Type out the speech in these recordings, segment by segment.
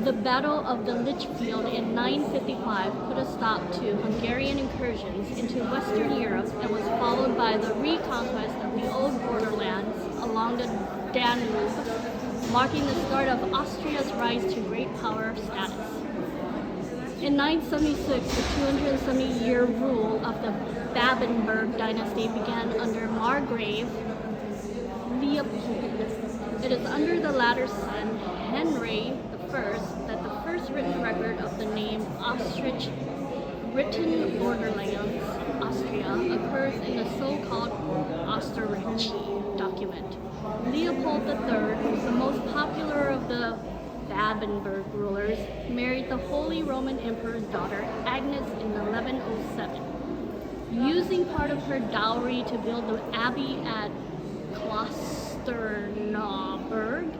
The Battle of the Lichfield in 955 put a stop to Hungarian incursions into Western Europe and was followed by the reconquest of the old borderlands along the Danube, marking the start of Austria's rise to great power status. In 976, the 270-year rule of the Babenberg dynasty began under Margrave Leopold. It is under the latter's son, Henry I, that the first written record of the name Ostrich, written borderlands, Austria, occurs in the so-called Osterreich document. Leopold III, the most popular of the Babenberg rulers, married the Holy Roman Emperor's daughter Agnes in 1107. Using part of her dowry to build the abbey at Klosterneuburg,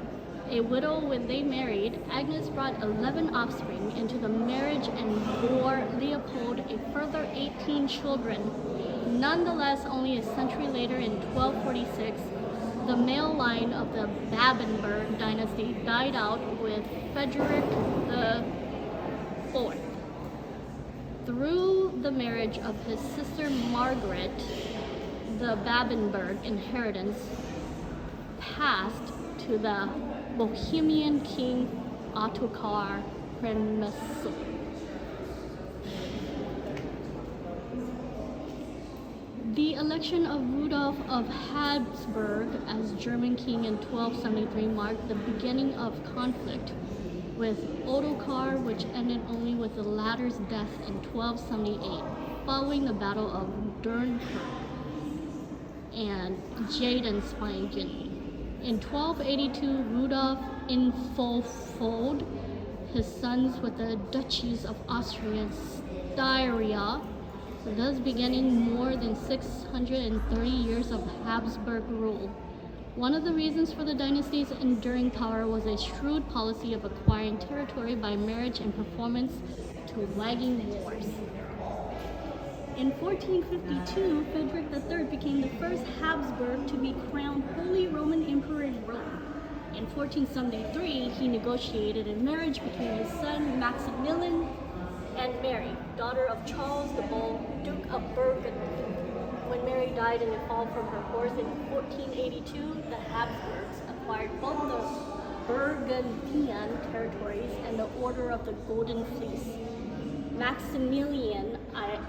a widow when they married, Agnes brought 11 offspring into the marriage and bore Leopold a further 18 children. Nonetheless, only a century later in 1246, the male line of the Babenberg dynasty died out with Frederick IV. Through the marriage of his sister Margaret, the Babenberg inheritance passed to the Bohemian king Ottokar Przemysl. The election of Rudolf of Habsburg as German king in 1273 marked the beginning of conflict with Ottokar, which ended only with the latter's death in 1278, following the Battle of Dunkirk and Jadenspangen. In 1282, Rudolf infolded his sons with the duchies of Austria and Styria, thus beginning more than 630 years of Habsburg rule. One of the reasons for the dynasty's enduring power was a shrewd policy of acquiring territory by marriage and performance to waging wars. In 1452, Frederick III became the first Habsburg to be crowned Holy Roman Emperor in Rome. In 1473, he negotiated a marriage between his son Maximilian and Mary, daughter of Charles the Bold, Duke of Burgundy. When Mary died in a fall from her horse in 1482, the Habsburgs acquired both the Burgundian territories and the Order of the Golden Fleece. Maximilian I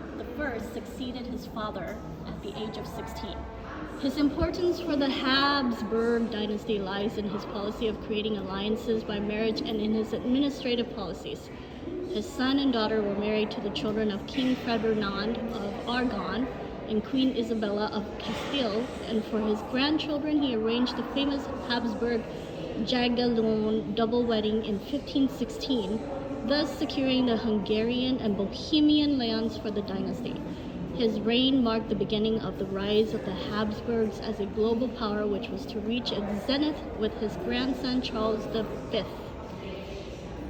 succeeded his father at the age of 16. His importance for the Habsburg dynasty lies in his policy of creating alliances by marriage and in his administrative policies. His son and daughter were married to the children of King Ferdinand of Aragon and Queen Isabella of Castile, and for his grandchildren he arranged the famous Habsburg Jagiellon double wedding in 1516, thus securing the Hungarian and Bohemian lands for the dynasty. His reign marked the beginning of the rise of the Habsburgs as a global power, which was to reach its zenith with his grandson Charles V.